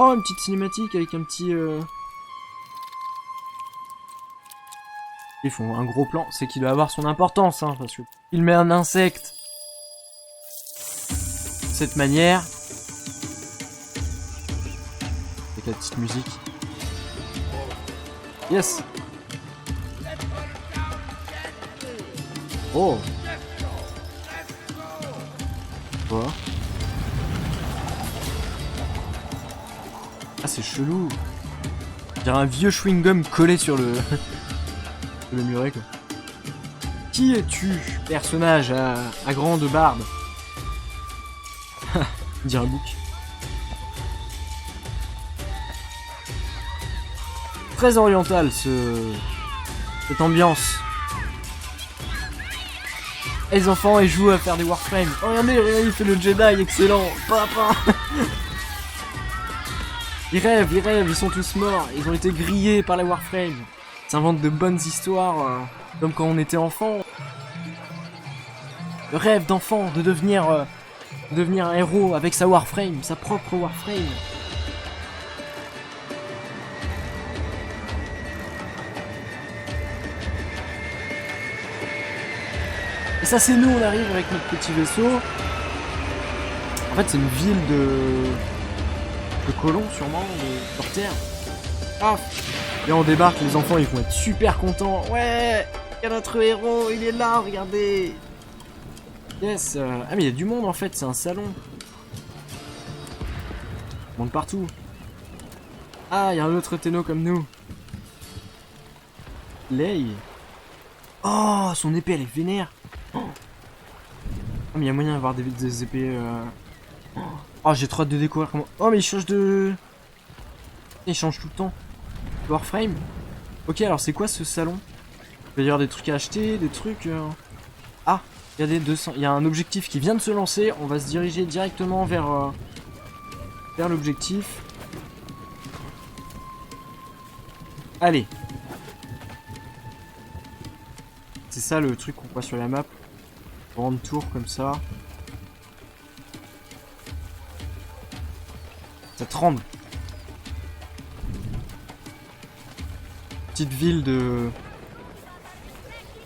Oh, une petite cinématique avec un petit... Ils font un gros plan, c'est qu'il doit avoir son importance, hein, parce que il met un insecte de cette manière. Avec la petite musique. Yes. Oh. Quoi? Ah, c'est chelou. Il y a un vieux chewing-gum collé sur le... le muret, quoi. Qui es-tu, personnage à grande barbe? Dire un bouc. Très oriental, cette ambiance. Et les enfants, ils jouent à faire des Warframe. Oh, regardez, il fait le Jedi, excellent. Papa. Ils rêvent, ils sont tous morts. Ils ont été grillés par la Warframe. Ils s'inventent de bonnes histoires, comme quand on était enfant. Le rêve d'enfant de devenir un héros avec sa Warframe, sa propre Warframe. Et ça, c'est nous, on arrive avec notre petit vaisseau. En fait, c'est une ville de colons, sûrement, sur Terre. Ah. Et on débarque, les enfants, ils vont être super contents. Ouais, il y a notre héros, il est là, regardez. Yes. Ah, mais il y a du monde, en fait, c'est un salon. On monte partout. Ah, il y a un autre Tenno comme nous. Lei. Oh, son épée, elle est vénère. Oh, mais il y a moyen d'avoir des épées... Oh, j'ai trop hâte de découvrir comment... Oh, mais il change de... Il change tout le temps. Warframe. Ok, alors c'est quoi ce salon? Il va y avoir des trucs à acheter, des trucs... Ah, il y a des 200... Il y a un objectif qui vient de se lancer. On va se diriger directement vers l'objectif. Allez. C'est ça le truc qu'on voit sur la map. Grande tour comme ça. Ça tremble. Petite ville de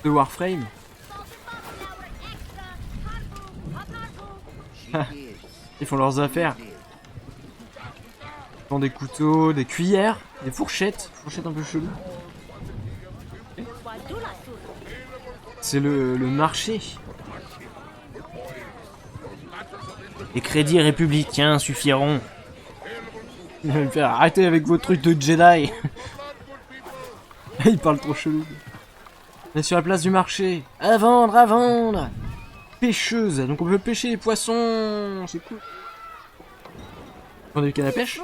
Warframe. Ils font leurs affaires. Ils font des couteaux, des cuillères, des fourchettes. Fourchettes un peu chelou. C'est le marché. Les crédits républicains suffiront. Il va me faire arrêter avec vos trucs de Jedi. Il parle trop chelou. On est sur la place du marché. À vendre, à vendre. Pêcheuse, donc on peut pêcher les poissons. C'est cool. Vendre du canne à pêche.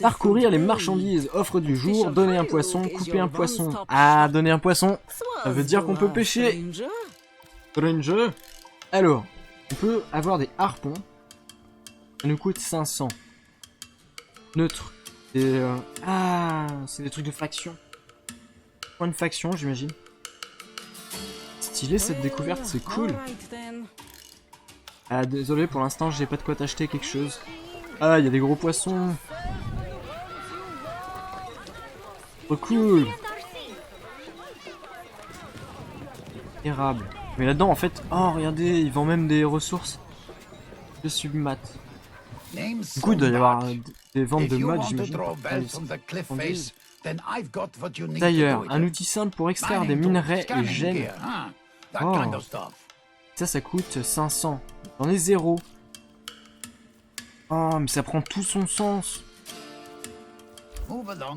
Parcourir les marchandises. Offre du jour. Donner un poisson. Couper un poisson. Ah, donner un poisson. Ça veut dire qu'on peut pêcher. Stranger. Alors, on peut avoir des harpons. Ça nous coûte 500. Neutre. Et ah, c'est des trucs de faction. Point de faction, j'imagine. Stylé cette découverte, c'est cool. Ah, désolé, pour l'instant, j'ai pas de quoi t'acheter quelque chose. Ah, il y a des gros poissons. Trop cool. Érable. Mais là-dedans, en fait... Oh, regardez, ils vendent même des ressources. De submat. Du coup, il doit y avoir des ventes de mods, j'imagine. D'ailleurs, un outil simple pour extraire des minerais et gemmes. Oh. Ça coûte 500. J'en ai 0. Oh, mais ça prend tout son sens.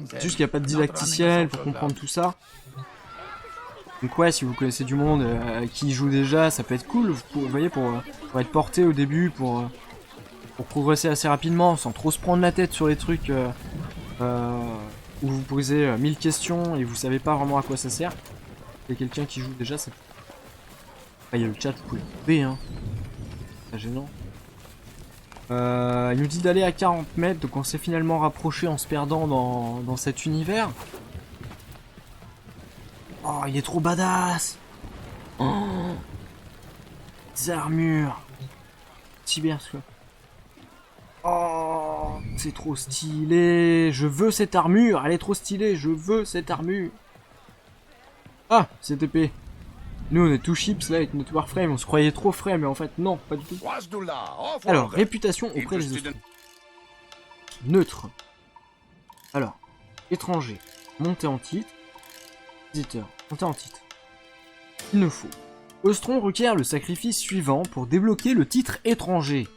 C'est juste qu'il n'y a pas de didacticiel pour comprendre tout ça. Donc ouais, si vous connaissez du monde qui joue déjà, ça peut être cool. Vous voyez, pour être porté au début, pour progresser assez rapidement, sans trop se prendre la tête sur les trucs où vous posez 1000 questions et vous savez pas vraiment à quoi ça sert. Il y a quelqu'un qui joue déjà, ça... Ah, il y a le chat, vous pouvez le couper, hein. C'est gênant. Il nous dit d'aller à 40 mètres, donc on s'est finalement rapproché en se perdant dans cet univers. Oh, il est trop badass. Oh, des armures. Cyberscope. Oh. c'est trop stylé. Je veux cette armure. Elle est trop stylée. Je veux cette armure. Ah, cette épée. Nous, on est tout chips là avec notre Warframe. On se croyait trop frais, mais en fait, non, pas du tout. Alors, réputation auprès des autres. Neutre. Alors, étranger. Monter en titre. Visiteur. Monter en titre. Il nous faut. Ostron requiert le sacrifice suivant pour débloquer le titre étranger.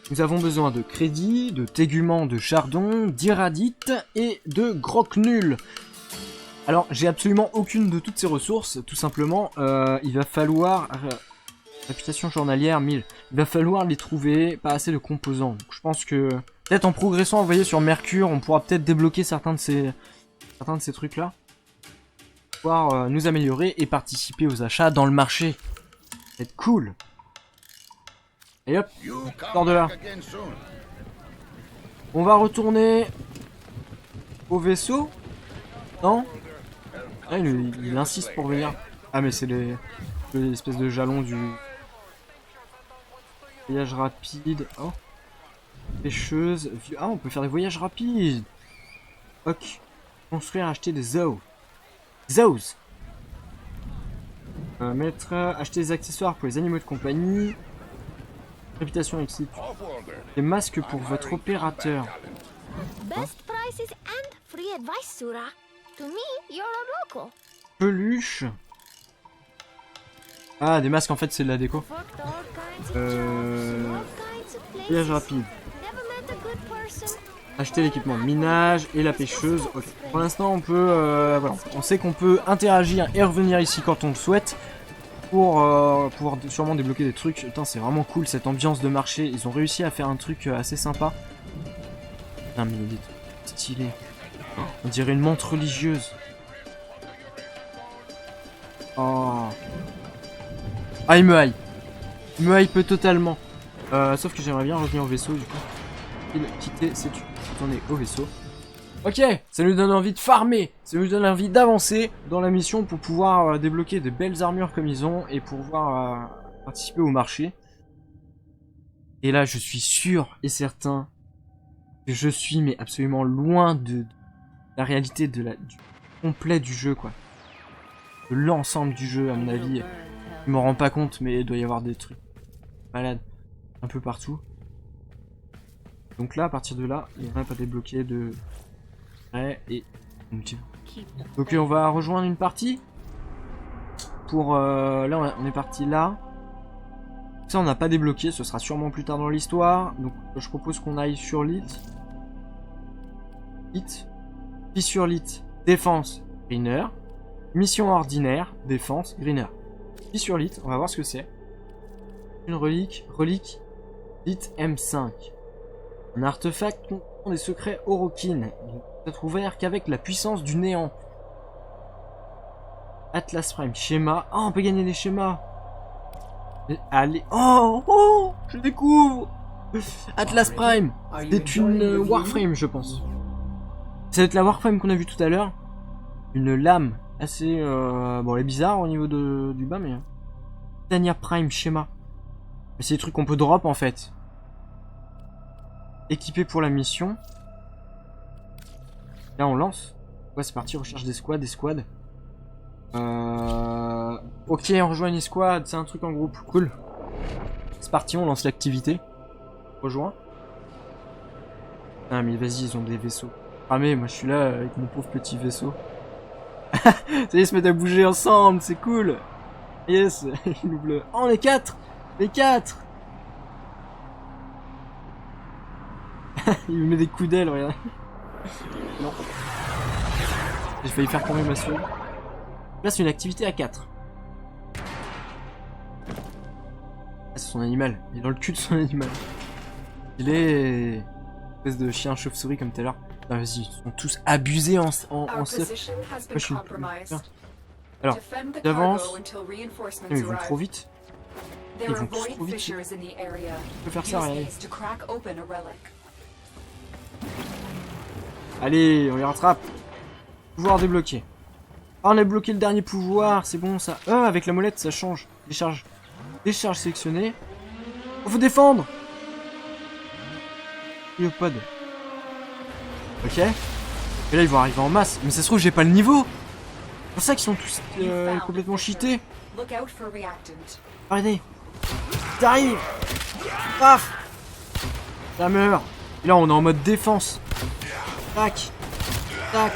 Nous avons besoin de crédit, de téguments de chardon, d'iradite et de groc nul. Alors, j'ai absolument aucune de toutes ces ressources, tout simplement, il va falloir... réputation journalière, 1000. Il va falloir les trouver, pas assez de composants. Donc, je pense que, peut-être en progressant, vous voyez, sur Mercure, on pourra peut-être débloquer certains de ces trucs-là. Pouvoir nous améliorer et participer aux achats dans le marché. Ça va être cool. Et hop, sors de là. On va retourner au vaisseau. Non? Ah, il insiste pour venir. Ah mais c'est l'espèce de jalon du voyage rapide. Oh. Pêcheuse. Ah, on peut faire des voyages rapides. Ok. Construire, acheter des zoos. Zoos. Acheter des accessoires pour les animaux de compagnie. Réputation excite. Des masques pour votre opérateur. Best prices and free advice, Sura. To me, you're a local. Peluche. Ah, des masques en fait c'est de la déco. Voyage rapide. Acheter l'équipement de minage et la pêcheuse. Okay. Pour l'instant on peut, voilà, on sait qu'on peut interagir et revenir ici quand on le souhaite. Pour pouvoir sûrement débloquer des trucs. Putain, c'est vraiment cool cette ambiance de marché. Ils ont réussi à faire un truc assez sympa. Putain, mais il est stylé. On dirait une montre religieuse. Oh. Ah, il me hype. Il me hype totalement. Sauf que j'aimerais bien revenir au vaisseau du coup. Il quitter, c'est tu. Retourner au vaisseau. Ok, ça nous donne envie de farmer, ça nous donne envie d'avancer dans la mission pour pouvoir débloquer de belles armures comme ils ont et pouvoir participer au marché. Et là, je suis sûr et certain que je suis mais absolument loin de la réalité du complet du jeu, quoi. De l'ensemble du jeu, à mon avis. Je m'en rends pas compte, mais il doit y avoir des trucs malades un peu partout. Donc là, à partir de là, il n'y en a pas débloqué de... et donc on va rejoindre une partie pour là on est parti là, ça on n'a pas débloqué, ce sera sûrement plus tard dans l'histoire, donc je propose qu'on aille sur l'île. Puis sur l'île, défense, greener, mission ordinaire, défense, greener. Puis sur l'île, on va voir ce que c'est. Une relique, l'île M5, un artefact contenant des secrets Orokin. Être ouvert qu'avec la puissance du néant. Atlas Prime, schéma. Oh, on peut gagner des schémas. Allez. Oh, je découvre. Atlas Prime. C'est une Warframe, je pense. Ça va être la Warframe qu'on a vue tout à l'heure. Une lame assez... bon, elle est bizarre au niveau du bas, mais... Titania Prime, schéma. C'est des trucs qu'on peut drop, en fait. Équipé pour la mission. Là on lance. Ouais, c'est parti, recherche des squads, Ok, on rejoint une escouade, c'est un truc en groupe, cool. C'est parti, on lance l'activité. Rejoins. Ah mais vas-y, ils ont des vaisseaux. Ah mais moi je suis là avec mon pauvre petit vaisseau. Ça y est, ils se mettent à bouger ensemble, c'est cool. Yes, il ouvre le... Oh, les 4. Les 4. Il me met des coups d'aile, regarde. Non. J'ai failli faire tomber ma souris. Là, c'est une activité à 4. Ah, c'est son animal. Il est dans le cul de son animal. Il est... Une espèce de chien chauve-souris comme tout à l'heure. Ah, vas-y, ils sont tous abusés en stuff. Moi, je suis... Alors, j'avance. Mais ils vont trop vite. Ils vont tous trop vite. Je peux faire ça, regardez. Allez, on les rattrape. Pouvoir débloqué. Ah, on a bloqué le dernier pouvoir, c'est bon ça. Ah, avec la molette, ça change. Décharge. Décharge sélectionnée. Oh, faut défendre. Léopode. Ok. Et là ils vont arriver en masse. Mais ça se trouve j'ai pas le niveau. C'est pour ça qu'ils sont tous complètement cheatés. Regardez. T'arrives. Paf. Ça meurt. Et là on est en mode défense. Tac. Tac.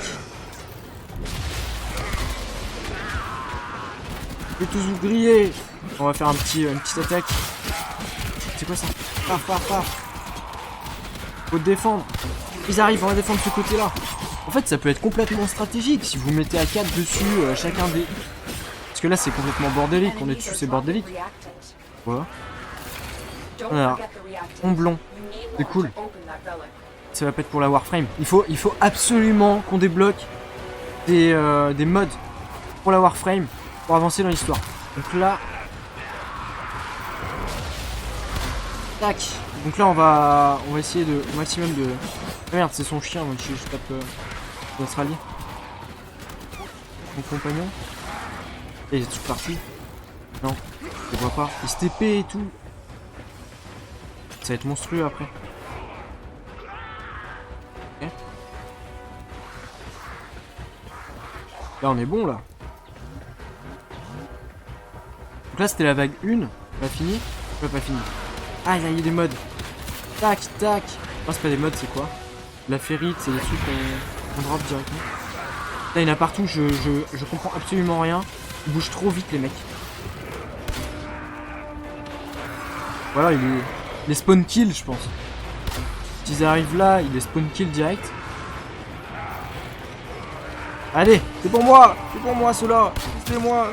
Je vais tous vous griller. On va faire une petite attaque. C'est quoi ça? Paf, paf, paf. Faut défendre. Ils arrivent, on va défendre ce côté-là. En fait, ça peut être complètement stratégique si vous mettez à 4 dessus chacun des... Parce que là, c'est complètement bordélique. On est dessus, c'est bordélique. Voilà. Voilà. Omblon. C'est cool. Ça va pas être pour la Warframe. Il faut absolument qu'on débloque des mods pour la Warframe pour avancer dans l'histoire. Donc là... Tac. Donc là on va essayer de au maximum de... Ah merde, c'est son chien, donc je tape notre allié. Mon compagnon. Et il est tout parti. Non, je le vois pas. Il se TP et tout. Ça va être monstrueux après. Okay. Là on est bon là. Donc là c'était la vague 1. Pas fini. Pas fini. Ah, il y a des mods. Tac, tac. Non, c'est pas des mods, c'est quoi? La ferrite, c'est des trucs qu'on drop directement. Là, il y en a partout, je comprends absolument rien. Ils bougent trop vite, les mecs. Voilà, il est spawn kill, je pense. S'ils arrivent là, il est spawn kill direct. Allez, c'est pour moi, ceux-là. C'est moi.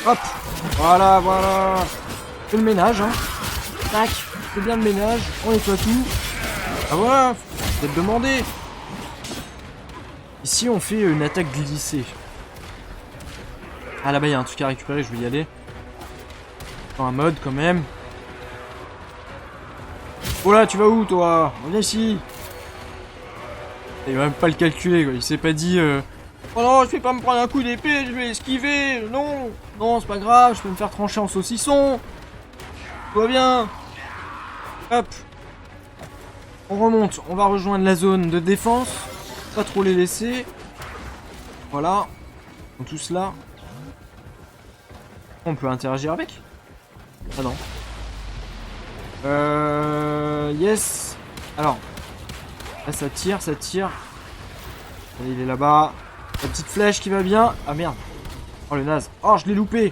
Hop. Voilà, voilà. Fais le ménage, hein. Tac. Fais bien le ménage. On nettoie tout. Ah voilà. Faut peut-être demander. Ici, on fait une attaque glissée. Ah là-bas, il y a un truc à récupérer. Je vais y aller. Dans un mode, quand même. Oh là, tu vas où, toi? Viens ici. Il va même pas le calculer, quoi. Il s'est pas dit... Oh non, je vais pas me prendre un coup d'épée, je vais esquiver. Non, non, c'est pas grave, je peux me faire trancher en saucisson. Tout va bien. Hop. On remonte, on va rejoindre la zone de défense. Pas trop les laisser. Voilà. Ils sont tous là. On peut interagir avec. Ah non. Yes. Alors. Là, ça tire, ça tire. Allez, il est là-bas. La petite flèche qui va bien. Ah merde. Oh le naze. Oh je l'ai loupé.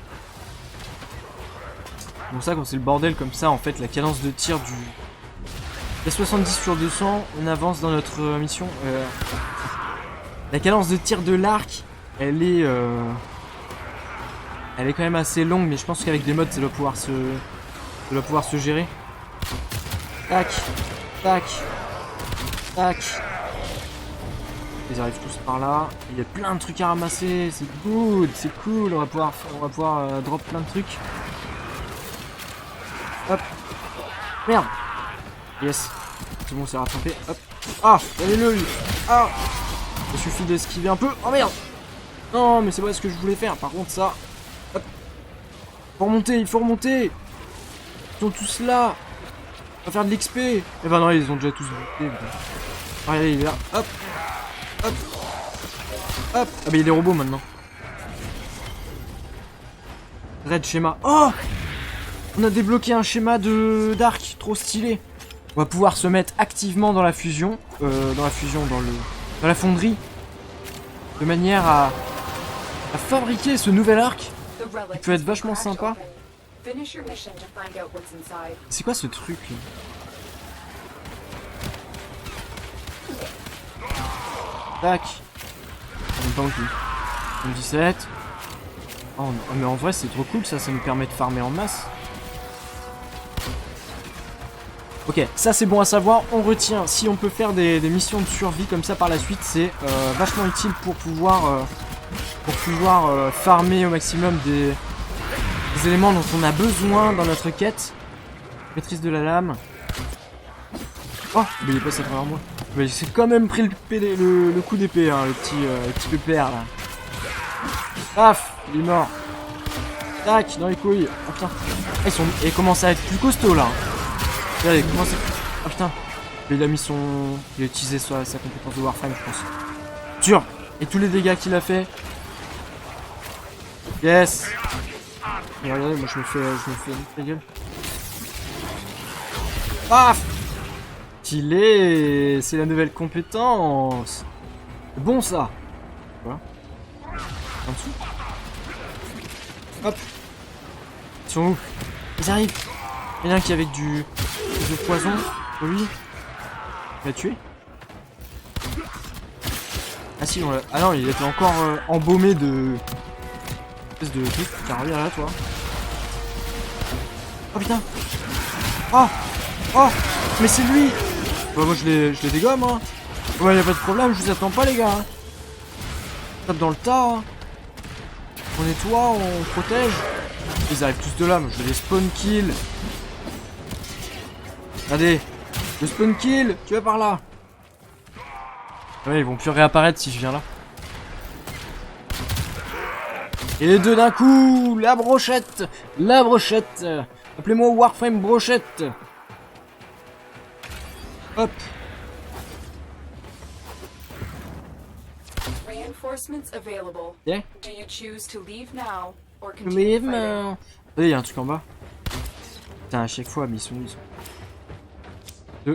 Bon ça quand c'est le bordel comme ça en fait la cadence de tir du... Il y a 70 sur 200. On avance dans notre mission. La cadence de tir de l'arc elle est quand même assez longue mais je pense qu'avec des mods ça doit pouvoir se gérer. Tac. Tac. Tac. Ils arrivent tous par là. Il y a plein de trucs à ramasser. C'est good, c'est cool. On va pouvoir drop plein de trucs. Hop. Merde. Yes. C'est bon, c'est rattrapé. Hop. Ah, allez-le lui. Ah. Il suffit d'esquiver un peu. Oh merde. Non, mais c'est pas ce que je voulais faire. Par contre, ça. Hop. Faut remonter, il faut remonter. Ils sont tous là. On va faire de l'XP. Eh ben non, ils ont déjà tous buté. Allez, il est là. Hop. Hop. Hop. Ah bah il y a des robots maintenant. Red schéma. Oh. On a débloqué un schéma d'arc. Trop stylé. On va pouvoir se mettre activement dans la fusion. Dans la fonderie. De manière à fabriquer ce nouvel arc. Il peut être vachement sympa. C'est quoi ce truc là? Tac. En même temps que 17. Oh, mais en vrai c'est trop cool ça me permet de farmer en masse. Ok, ça c'est bon à savoir, on retient. Si on peut faire des missions de survie comme ça par la suite, c'est vachement utile pour pouvoir farmer au maximum des éléments dont on a besoin dans notre quête. Maîtrise de la lame. Oh, mais il est passé à travers moi. Mais j'ai quand même pris le coup d'épée, hein, le petit pépère là. Paf, il est mort. Tac, dans les couilles. Oh putain. Ils commencent à être plus costauds là. Regardez, Ah putain. Il a mis son... Il a utilisé sa compétence de Warframe, je pense. Sûr. Et tous les dégâts qu'il a fait. Yes. Et regardez, moi je me fais la gueule. Paf. Stylé. C'est la nouvelle compétence. C'est bon ça. Voilà. En dessous. Hop. Ils sont où? Ils arrivent. Il y en a un qui est avec du poison. Lui. Il l'a tué. Ah si, ah non, il était encore embaumé de... espèce de truc. T'as rien là, toi. Oh putain. Oh. Oh. Mais c'est lui. Bah, moi je les dégomme, hein. Ouais, y'a pas de problème, je vous attends pas, les gars. Hein. On tape dans le tas. Hein. On nettoie, on protège. Ils arrivent tous de là, moi je vais les spawn kill. Regardez. Le spawn kill, tu vas par là. Ouais, ils vont plus réapparaître si je viens là. Et les deux d'un coup, la brochette. La brochette. Appelez-moi Warframe brochette. Hop. Reinforcements available. Yeah. Do you choose to leave now or Leave continue fighting? now. Regardez, il y a un truc en bas. Putain, à chaque fois, mais ils sont.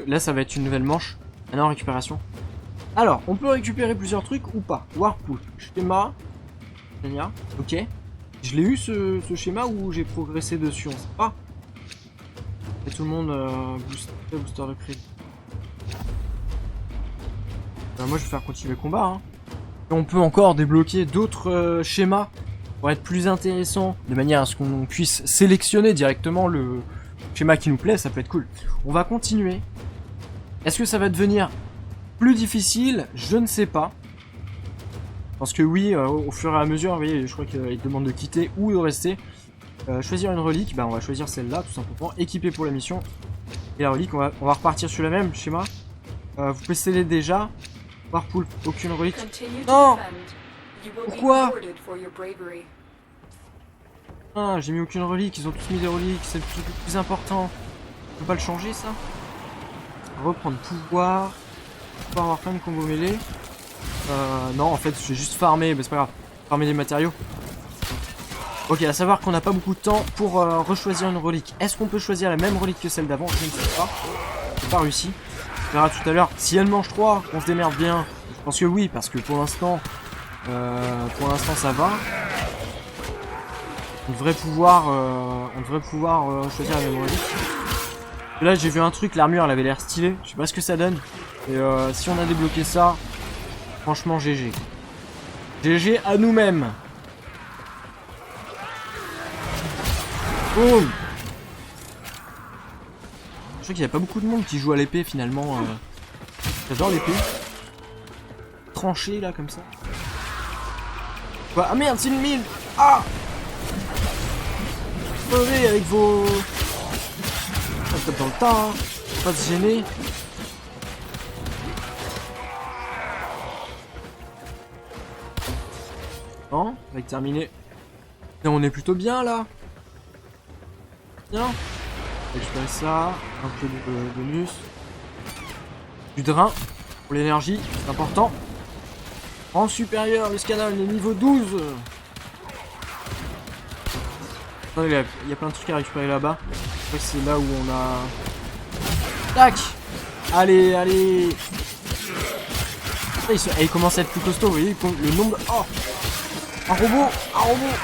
Là, ça va être une nouvelle manche. Maintenant, récupération. Alors, on peut récupérer plusieurs trucs ou pas. Warpool, schéma. Génial. Ok. Je l'ai eu ce schéma ou j'ai progressé dessus, on sait pas. Et tout le monde booster de crédit. Moi, je vais faire continuer le combat. Hein. Et on peut encore débloquer d'autres schémas pour être plus intéressant, de manière à ce qu'on puisse sélectionner directement le schéma qui nous plaît. Ça peut être cool. On va continuer. Est-ce que ça va devenir plus difficile? Je ne sais pas. Parce que oui, au fur et à mesure, vous voyez, je crois qu'il demande de quitter ou de rester. Choisir une relique, bah on va choisir celle-là, tout simplement. Équiper pour la mission. Et la relique, on va repartir sur le même schéma. Vous possédez déjà. Warpool, aucune relique. Non. Pourquoi? Ah, j'ai mis aucune relique, ils ont tous mis des reliques, c'est le truc le plus important. On peut pas le changer, ça? Reprendre pouvoir. Pouvoir avoir plein de combos mêlés. Non, en fait, je vais juste farmer, mais c'est pas grave. Farmer des matériaux. Ok, à savoir qu'on n'a pas beaucoup de temps pour rechoisir une relique. Est-ce qu'on peut choisir la même relique que celle d'avant? Je ne sais pas. J'ai pas réussi. On verra tout à l'heure. Si elle mange 3, on se démerde bien. Je pense que oui, parce que pour l'instant, ça va. On devrait pouvoir, choisir la même relique. Et là, j'ai vu un truc, l'armure, elle avait l'air stylée. Je sais pas ce que ça donne. Et si on a débloqué ça, franchement, GG. GG à nous-mêmes. Boum. Je crois qu'il n'y a pas beaucoup de monde qui joue à l'épée finalement. J'adore l'épée. Tranché là comme ça. Quoi? Ah merde, c'est une mine. Ah. Crevez avec vos... On tape dans le tas, hein. Pas se gêner. Non, on va terminer. Non, on est plutôt bien là. Bien. Récupérer ça, un peu de bonus. Du drain pour l'énergie, c'est important. Rang supérieur, le scanner, il est niveau 12. Attendez, il y a plein de trucs à récupérer là-bas. Je crois que c'est là où on a... Tac. Allez, allez. Il commence à être plus costaud, vous voyez, le nombre... Oh. Un robot. Un robot.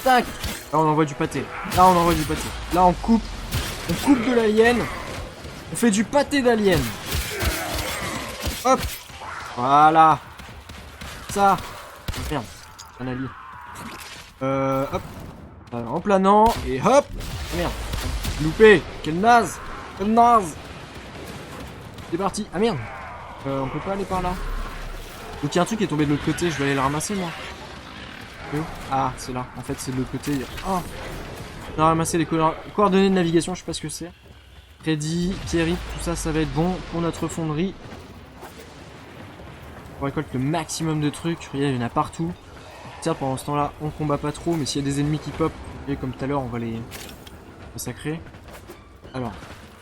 Tac. Là on envoie du pâté. Là on envoie du pâté. Là on coupe de l'alien. On fait du pâté d'alien. Hop. Voilà. Ça. Merde. Un allié. Hop. En planant. Et hop. Ah, merde. Loupé. Quel naze. Quel naze. C'est parti. Ah merde. On peut pas aller par là. Donc il y a un truc qui est tombé de l'autre côté. Je vais aller le ramasser moi. Ah, c'est là. En fait, c'est de l'autre côté. Oh. On a ramassé les coordonnées de navigation. Je sais pas ce que c'est. Crédit, pierrite, tout ça, ça va être bon pour notre fonderie. On récolte le maximum de trucs. Regardez, il y en a partout. Tiens, pendant ce temps-là, on combat pas trop. Mais s'il y a des ennemis qui pop, comme tout à l'heure, on va les Sacré. Alors,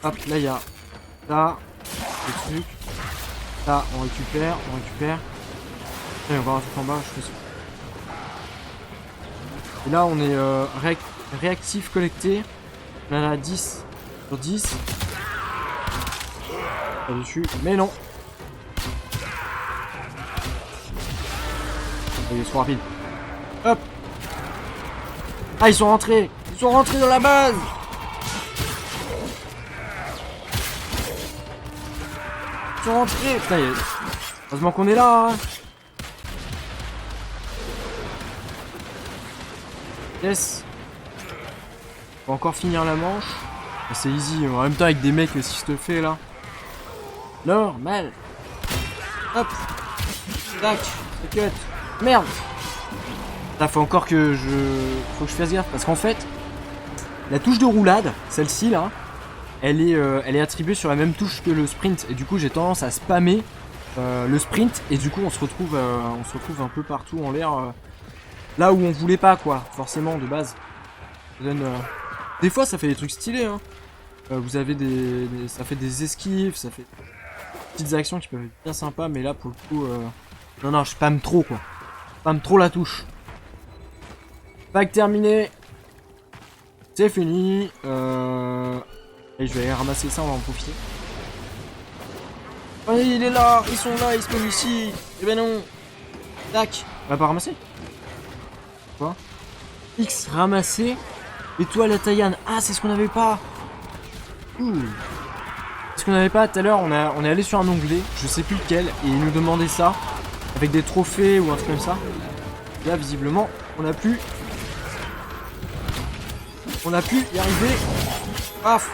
hop, là il y a là, le truc. Là, on récupère. Là, il y a encore un truc en bas, je fais ça. Et là, on est réactif collecté. On en a 10 sur 10. Pas dessus, mais non. Il est trop rapide. Hop. Ah, ils sont rentrés. Ils sont rentrés dans la base. Ils sont rentrés. Putain, heureusement qu'on est là. Hein. Yes. On va encore finir la manche. C'est easy. En même temps, avec des mecs, si je te fais là. Normal. Hop. Tac. Cut. Merde. Là, faut encore que faut que je fasse gaffe. Parce qu'en fait, la touche de roulade, celle-ci là, elle est attribuée sur la même touche que le sprint. Et du coup, j'ai tendance à spammer le sprint. Et du coup, on se retrouve un peu partout en l'air. Là où on voulait pas, quoi. Forcément, de base. Ça donne, des fois, ça fait des trucs stylés. Hein. Vous avez ça fait des esquives, ça fait des petites actions qui peuvent être bien sympas. Mais là, pour le coup, non, je spamme trop, quoi. Je spamme trop la touche. Pack terminé. C'est fini. Et je vais aller ramasser ça, on va en profiter. Oh, il est là, ils sont là, ils se posent ici. Eh ben non. Tac. On va pas ramasser. Quoi? X ramasser. Étoile à Taïan. Ah, c'est ce qu'on avait pas. Ouh. Ce qu'on avait pas tout à l'heure, on est allé sur un onglet, je sais plus lequel, et il nous demandait ça. Avec des trophées ou un truc comme ça. Et là, visiblement, on a pu y arriver. Paf.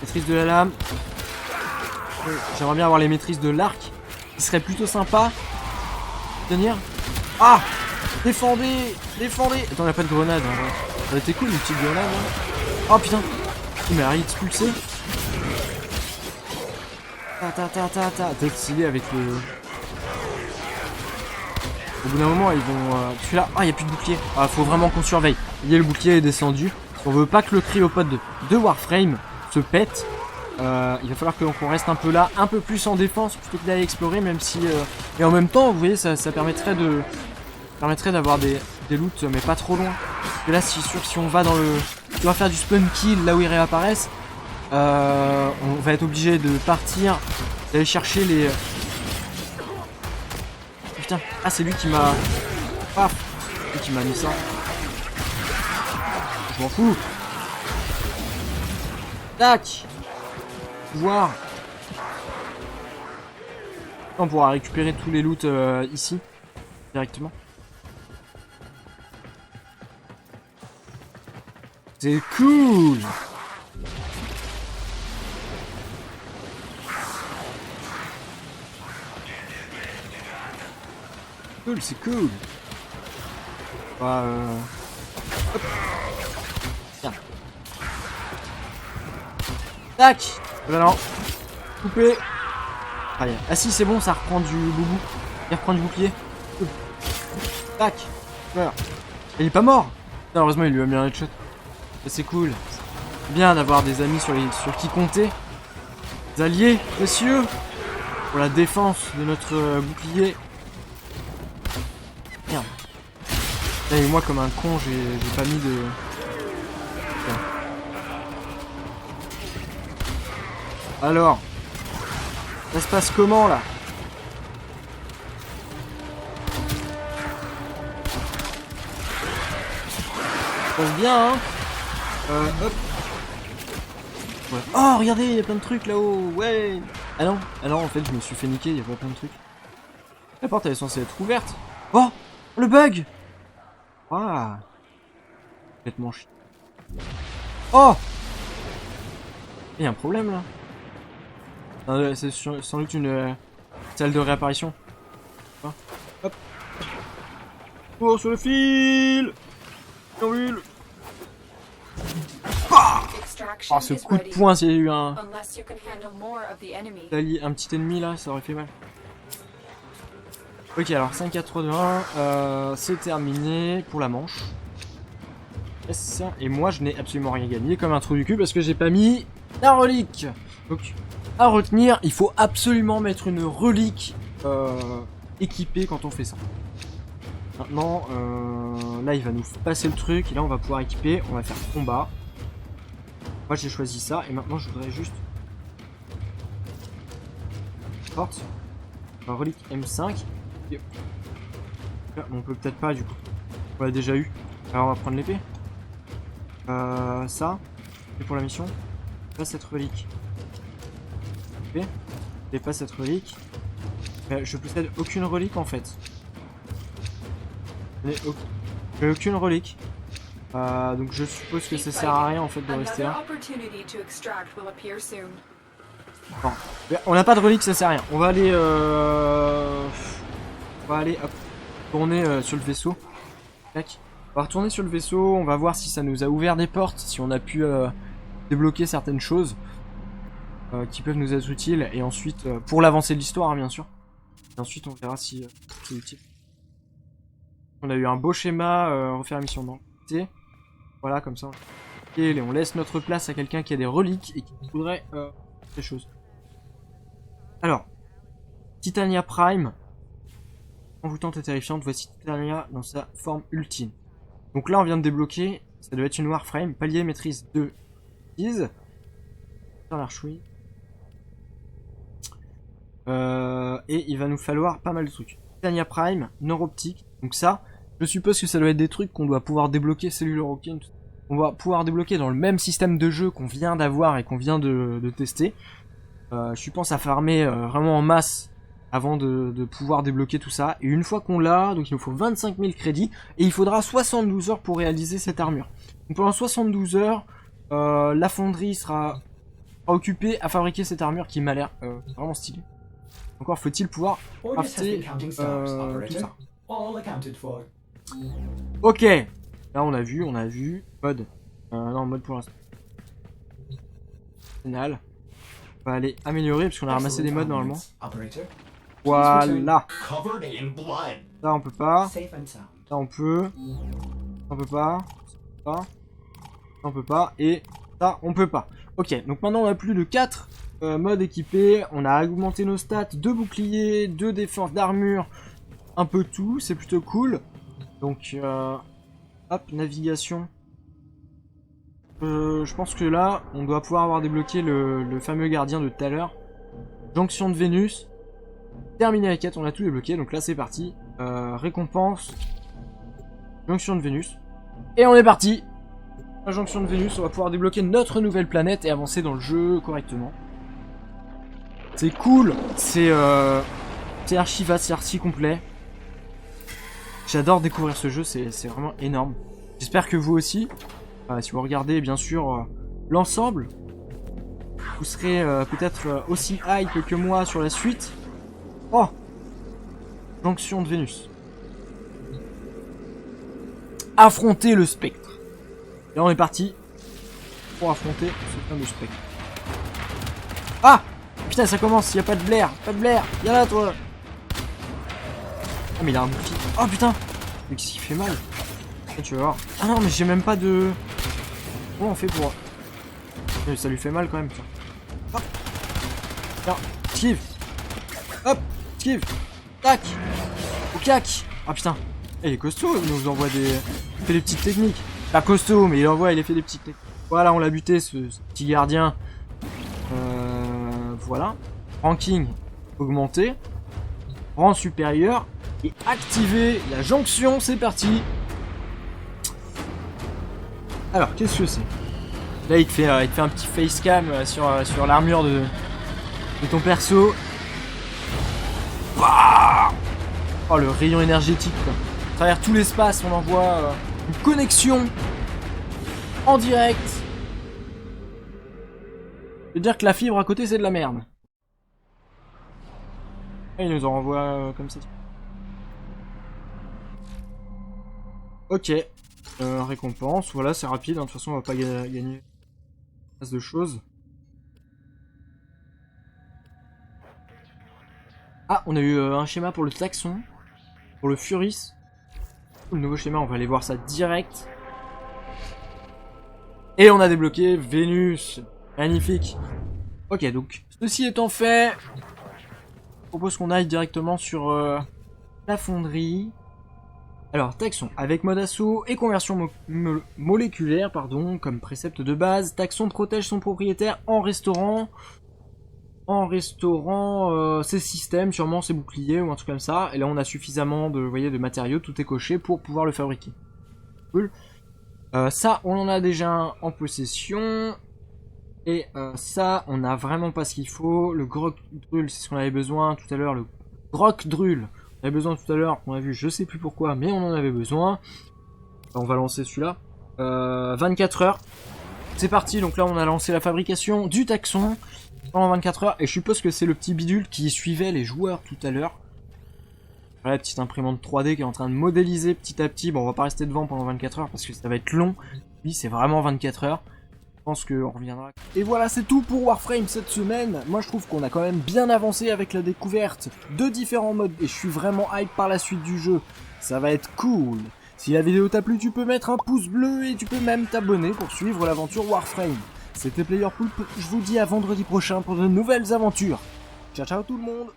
Maîtrise de la lame. J'aimerais bien avoir les maîtrises de l'arc. Qui serait plutôt sympa. Tenir. Ah. Défendez. Attends, on a pas de grenade. Hein. Ça aurait été cool une petite grenade. Hein. Oh putain. Il m'a expulsé. T'es stylé avec le... Au bout d'un moment, ils vont... Celui-là... Ah, il n'y a plus de bouclier. Ah, faut vraiment qu'on surveille. Il y a le bouclier est descendu. On veut pas que le cryopode de Warframe se pète. Il va falloir qu'on reste un peu là, un peu plus en défense plutôt que d'aller explorer, même si... Et en même temps, vous voyez, ça permettrait d'avoir des loots, mais pas trop loin. Parce que là, c'est sûr, si on va dans le... Si on va faire du spawn kill là où ils réapparaissent, on va être obligé de partir, d'aller chercher les... Putain, ah c'est lui qui m'a... Paf, lui qui m'a mis ça. Je m'en fous. Tac. Pouvoir. On pourra récupérer tous les loots ici, directement. C'est cool. C'est cool. Bah, hop. Tiens. Tac. Ben non. Coupé. Allez. Ah si, c'est bon, ça reprend du boubou. Il reprend du bouclier. Tac. Voilà. Il est pas mort. Putain, heureusement, il lui a mis un headshot. C'est cool. C'est bien d'avoir des amis sur qui compter. Des alliés, messieurs. Pour la défense de notre bouclier. Merde. Et moi comme un con j'ai pas mis de... Putain. Alors. Ça se passe comment là? Ça se passe bien hein. Hop. Ouais. Oh regardez, il y a plein de trucs là-haut. Ouais. Ah non en fait je me suis fait niquer, il y a pas plein de trucs. La porte elle est censée être ouverte. Oh. Le bug! Ah! Complètement chiant. Oh! Il y a un problème là. C'est sans doute une salle de réapparition. Oh. Hop! Oh, sur le fil! Oh, ce coup de poing, s'il y a eu un petit ennemi là, ça aurait fait mal. Ok, alors 5, 4, 3, 2, 1, c'est terminé pour la manche. Yes. Et moi, je n'ai absolument rien gagné comme un trou du cul parce que j'ai pas mis la relique. Donc, à retenir, il faut absolument mettre une relique équipée quand on fait ça. Maintenant, là, il va nous passer le truc et là, on va pouvoir équiper. On va faire combat. Moi, j'ai choisi ça et maintenant, je voudrais juste... Porte. Relique M5. Et... Là, on peut peut-être pas du coup. On l'a déjà eu. Alors on va prendre l'épée. Ça. Et pour la mission. Pas cette relique. Épée. Et pas cette relique. Je possède aucune relique en fait. J'ai aucune relique. Donc je suppose que ça sert à rien en fait de rester là. Non. On n'a pas de relique, ça sert à rien. On va aller hop, tourner sur le vaisseau. Tac. On va retourner sur le vaisseau, on va voir si ça nous a ouvert des portes, si on a pu débloquer certaines choses qui peuvent nous être utiles, et ensuite, pour l'avancée de l'histoire, hein, bien sûr. Et ensuite, on verra si c'est utile. On a eu un beau schéma, refaire la mission dans le voilà, comme ça. Et on laisse notre place à quelqu'un qui a des reliques et qui voudrait des choses. Alors, Titania Prime. Envoûtante et terrifiante, voici Titania dans sa forme ultime. Donc là, on vient de débloquer, ça doit être une Warframe, palier maîtrise 2. L'archouille. Et il va nous falloir pas mal de trucs. Titania Prime, neuroptique. Donc ça, je suppose que ça doit être des trucs qu'on doit pouvoir débloquer, cellule Orokin. On va pouvoir débloquer dans le même système de jeu qu'on vient d'avoir et qu'on vient de tester. Je pense à farmer vraiment en masse avant de pouvoir débloquer tout ça. Et une fois qu'on l'a, donc il nous faut 25 000 crédits. Et il faudra 72 heures pour réaliser cette armure. Donc pendant 72 heures, la fonderie sera occupée à fabriquer cette armure qui m'a l'air vraiment stylée. Encore faut-il pouvoir crafter tout ça. Ok. Là on a vu. Mode. Non, mode pour l'instant. Final. On va aller améliorer parce qu'on a ramassé des modes normalement. Voilà. Ça on peut pas. Ça on peut. Ça on peut pas. Ça on peut pas. Et ça on peut pas. Ok, donc maintenant on a plus de 4 modes équipés. On a augmenté nos stats, 2 boucliers, 2 défenses d'armure. Un peu tout, c'est plutôt cool. Donc hop, navigation. Je pense que là, on doit pouvoir avoir débloqué le fameux gardien de tout à l'heure. Jonction de Vénus. Terminer la quête, on a tout débloqué, donc là c'est parti. Récompense. Jonction de Vénus. Et on est parti. La jonction de Vénus, on va pouvoir débloquer notre nouvelle planète et avancer dans le jeu correctement. C'est cool. C'est archi vaste, c'est archi complet. J'adore découvrir ce jeu, c'est vraiment énorme. J'espère que vous aussi. Si vous regardez bien sûr l'ensemble, vous serez peut-être aussi hype que moi sur la suite. Oh, jonction de Vénus. Affronter le spectre. Et là on est parti pour affronter ce fameux spectre. Ah putain, ça commence, y a pas de Blair, y'a là toi. Ah mais il a un bouclier. Oh putain, mais qu'est-ce qui fait mal? Tu vas voir. Ah non mais j'ai même pas de... Comment on fait pour... Mais ça lui fait mal quand même. Hop. Tiens, esquive. Hop, esquive. Tac. Au cac. Ah putain. Il est costaud, il nous envoie des... Il fait des petites techniques. Pas costaud, mais il fait des petites techniques. Voilà, on l'a buté, ce petit gardien. Voilà. Ranking augmenté. Rang supérieur. Et activer la jonction, c'est parti. Alors, qu'est-ce que c'est? Là, il te fait un petit facecam sur l'armure de ton perso. Oh, le rayon énergétique, quoi. À travers tout l'espace, on envoie une connexion en direct. Je veux dire que la fibre à côté, c'est de la merde. Et il nous en renvoie comme ça. Ok. Récompense, voilà, c'est rapide, hein. De toute façon on va pas gagner masse de choses. Ah, on a eu un schéma pour le taxon, pour le Furis. Le nouveau schéma, on va aller voir ça direct. Et on a débloqué Vénus. Magnifique. Ok, donc, ceci étant fait, je propose qu'on aille directement sur la fonderie. Alors, taxon avec mode assaut et conversion moléculaire, pardon, comme précepte de base. Taxon protège son propriétaire en restaurant ses systèmes, sûrement ses boucliers ou un truc comme ça. Et là, on a suffisamment de, vous voyez, de matériaux, tout est coché pour pouvoir le fabriquer. Cool. Ça, on en a déjà en possession. Et ça, on a vraiment pas ce qu'il faut. Le Grog-Drul, c'est ce qu'on avait besoin tout à l'heure. Le Grog-Drul, on avait besoin tout à l'heure, on a vu, je sais plus pourquoi, mais on en avait besoin. On va lancer celui-là. 24 heures. C'est parti, donc là on a lancé la fabrication du taxon pendant 24 heures. Et je suppose que c'est le petit bidule qui suivait les joueurs tout à l'heure. Voilà, la petite imprimante 3D qui est en train de modéliser petit à petit. Bon, on va pas rester devant pendant 24 heures parce que ça va être long. Oui, c'est vraiment 24 heures. Je pense qu'on reviendra. Et voilà, c'est tout pour Warframe cette semaine. Moi, je trouve qu'on a quand même bien avancé avec la découverte de différents modes. Et je suis vraiment hype par la suite du jeu. Ça va être cool. Si la vidéo t'a plu, tu peux mettre un pouce bleu et tu peux même t'abonner pour suivre l'aventure Warframe. C'était Player Poulpe, je vous dis à vendredi prochain pour de nouvelles aventures. Ciao ciao tout le monde.